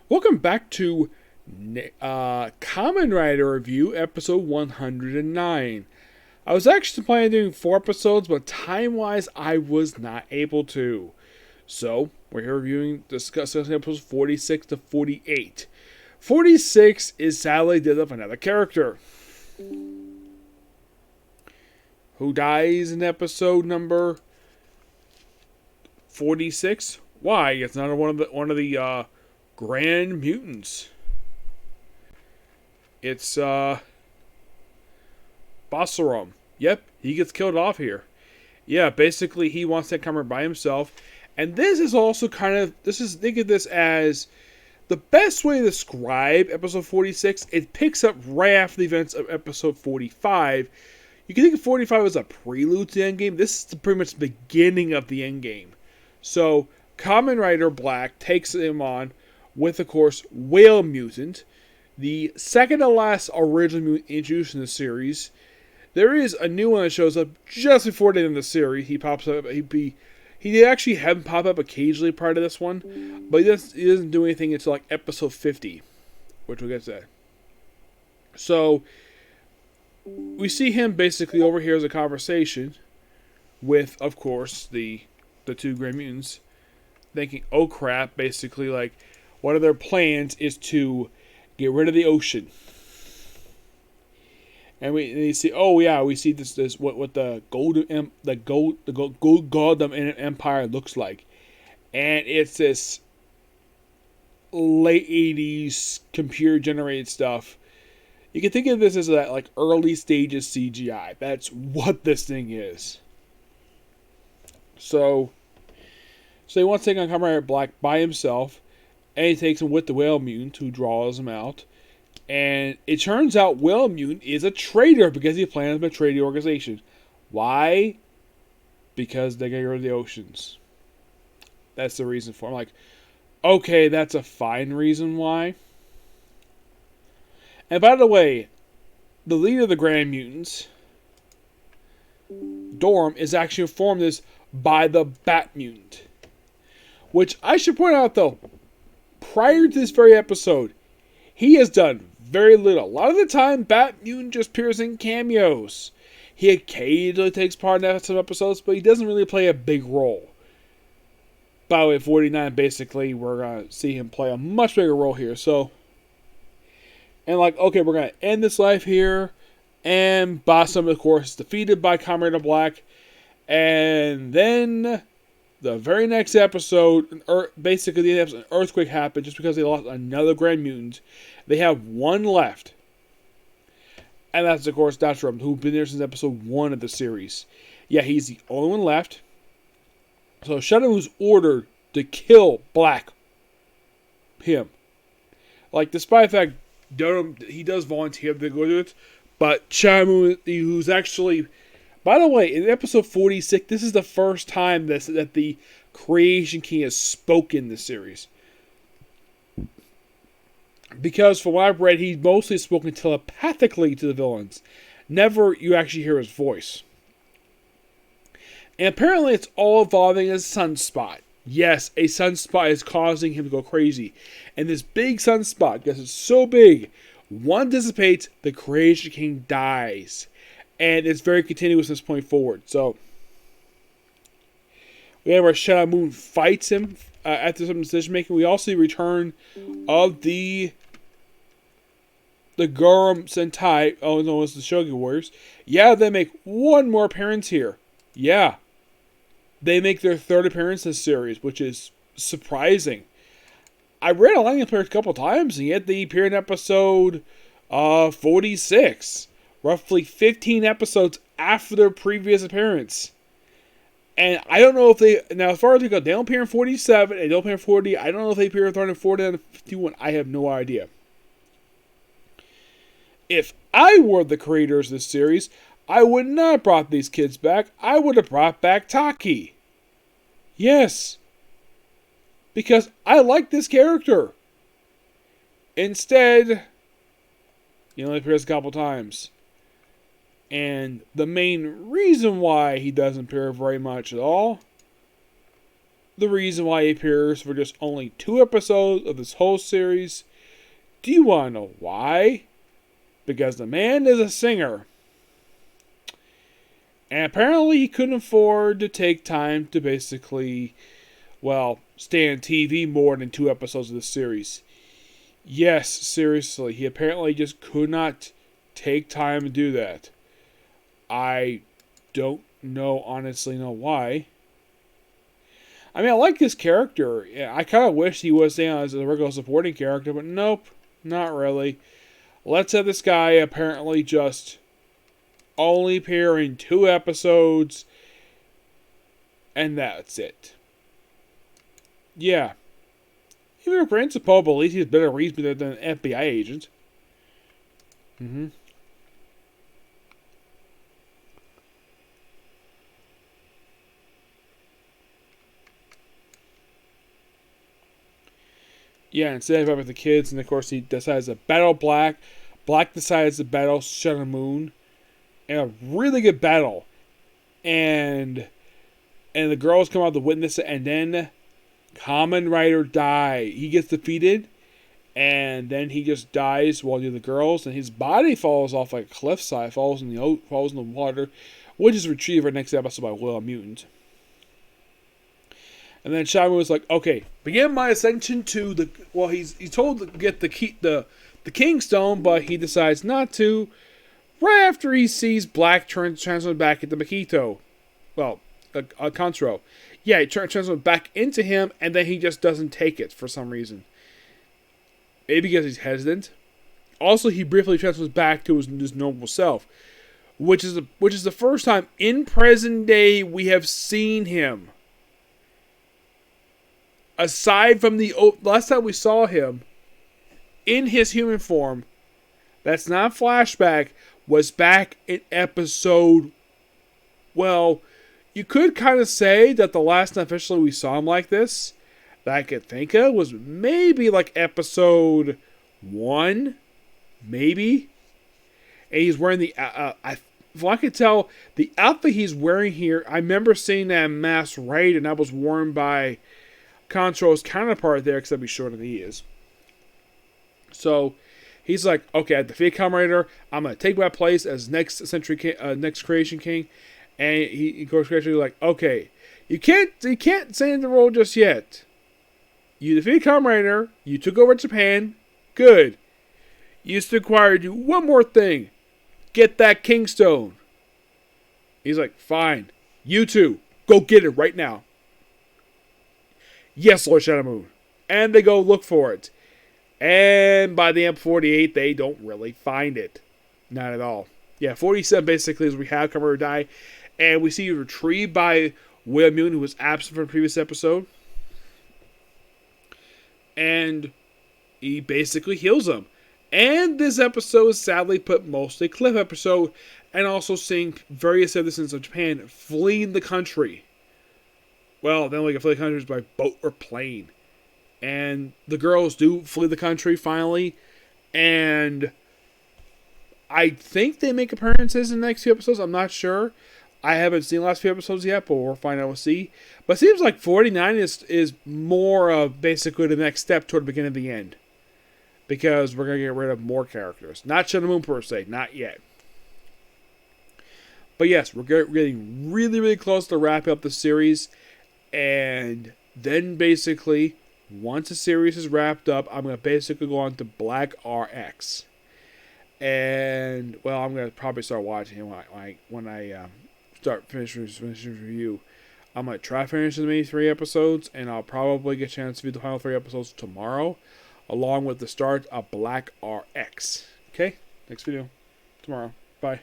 Welcome back to Kamen Rider Review, episode 109. I was actually planning on doing 4 episodes, but time-wise, I was not able to. So, we're here discussing episodes 46 to 48. 46 is sadly death of another character, who dies in episode number 46. Why? It's not one of the Grand Mutants. It's Bossarum. Yep, he gets killed off here. Yeah, basically he wants to come by himself. And this is also think of this as the best way to describe episode 46. It picks up right after the events of episode 45. You can think of 45 as a prelude to the endgame. This is pretty much the beginning of the endgame. So, Kamen Rider Black takes him on with, of course, Whale Mutant, the second to last original mutant introduced in the series. There is a new one that shows up just before the end of the series. He pops up. He did actually have him pop up occasionally part of this one, but he doesn't do anything until like episode 50, which we'll get to that. So, we see him basically over here as a conversation with, of course, the two Grand Mutants, thinking, oh crap, basically, like, one of their plans is to get rid of the ocean. And we see, oh yeah, we see this what the Golden Empire looks like, and it's this late 80s computer generated stuff. You can think of this as that like early stages CGI. That's what this thing is. So he wants to take on Kamen Rider Black by himself, and he takes him with the Whale Mutant, who draws him out. And it turns out Whale Mutant is a traitor because he planned to betray the organization. Why? Because they get rid of the oceans. That's the reason for it. I'm like, okay, that's a fine reason why. And by the way, the leader of the Grand Mutants, Dorm, is actually informed this by the Bat Mutant. Which I should point out though, prior to this very episode, he has done very little. A lot of the time, Bat Mutant just appears in cameos. He occasionally takes part in some episodes, but he doesn't really play a big role. By the way, 49, basically, we're going to see him play a much bigger role here. So, and like, okay, we're going to end this life here. And Bossum, of course, is defeated by Kamen Rider Black. And then the very next episode, basically the episode, an earthquake happened just because they lost another Grand Mutant. They have one left. And that's, of course, Dr. who's been there since episode 1 of the series. Yeah, he's the only one left. So Shadow's ordered to kill Black. Him. Like, despite the fact he does volunteer to go do it, but Shamu, who's actually... By the way, in episode 46, this is the first time that the Creation King has spoken in the series. Because from what I've read, he's mostly spoken telepathically to the villains. Never you actually hear his voice. And apparently it's all involving a sunspot. Yes, a sunspot is causing him to go crazy. And this big sunspot, because it's so big, one dissipates, the Creation King dies. And it's very continuous from this point forward. So, we have our Shadow Moon fights him after some decision making. We also see the return of the Gurum Sentai, known as the Shogi Warriors. Yeah, they make one more appearance here. Yeah. They make their third appearance in this series, which is surprising. I read a line appear a couple times, and yet they appear in episode 46. Roughly 15 episodes after their previous appearance. And I don't know if they... Now, as far as they go, they don't appear in 47, they don't appear in 40. I don't know if they appear in 40 and 51. I have no idea. If I were the creators of this series, I would not have brought these kids back. I would have brought back Taki. Yes. Because I like this character. Instead, he only appears a couple times. And the main reason why he doesn't appear very much at all the reason why he appears for just only 2 episodes of this whole series. Do you want to know why? Because the man is a singer. And apparently he couldn't afford to take time to basically, well, stay on TV more than 2 episodes of this series. Yes, seriously, he apparently just could not take time to do that. I don't honestly know why. I mean, I like his character. I kind of wish he was staying as a regular supporting character, but nope, not really. Let's have this guy apparently just only appear in 2 episodes, and that's it. Yeah. Even if Principal believes he's better reason than an FBI agent. Yeah, instead of with the kids, and of course he decides to battle Black. Black decides to battle Shadow Moon. And a really good battle. And the girls come out to witness it, and then Kamen Rider die. He gets defeated, and then he just dies while the girls, and his body falls off like a cliffside, falls in the water, which is retrieved for next episode by Will Mutant. And then Shaman was like, "Okay, begin my ascension to the." Well, he's told to get the King Stone, but he decides not to. Right after he sees Black transform back into Makito, well, Contro. Yeah, he transforms back into him, and then he just doesn't take it for some reason. Maybe because he's hesitant. Also, he briefly transfers back to his normal self, which is the first time in present day we have seen him. Aside from the last time we saw him in his human form, that's not flashback, was back in episode. Well, you could kind of say that the last time officially we saw him like this, that I could think of, was maybe like episode 1, maybe. And he's wearing the, if I could tell, the outfit he's wearing here, I remember seeing that mask right, and that was worn by Contro's counterpart there, except he's shorter than he is. So he's like, okay, I defeat Kamen Rider. I'm gonna take my place as next Creation King, and he goes crazy like, okay, you can't stay in the role just yet. You defeat Kamen Rider. You took over Japan. Good. You still require to do one more thing. Get that King Stone. He's like, fine. You two, go get it right now. Yes, Lord Shadow Moon. And they go look for it. And by the end of 48, they don't really find it. Not at all. Yeah, 47 basically is we have Kamen Rider die. And we see he retrieved by Will Mutant, who was absent from the previous episode. And he basically heals him. And this episode is sadly put mostly cliff episode. And also seeing various citizens of Japan fleeing the country. Well, then we can flee the country by boat or plane. And the girls do flee the country finally. And I think they make appearances in the next few episodes. I'm not sure. I haven't seen the last few episodes yet, but we'll find out. We'll see. But it seems like 49 is more of basically the next step toward the beginning of the end. Because we're going to get rid of more characters. Not Shadow Moon per se. Not yet. But yes, we're getting really, really close to wrapping up the series. And then basically, once the series is wrapped up, I'm going to basically go on to Black RX. And, well, I'm going to probably start watching it when I start finishing review. I'm going to try to finish the main 3 episodes, and I'll probably get a chance to view the final 3 episodes tomorrow, along with the start of Black RX. Okay? Next video tomorrow. Bye.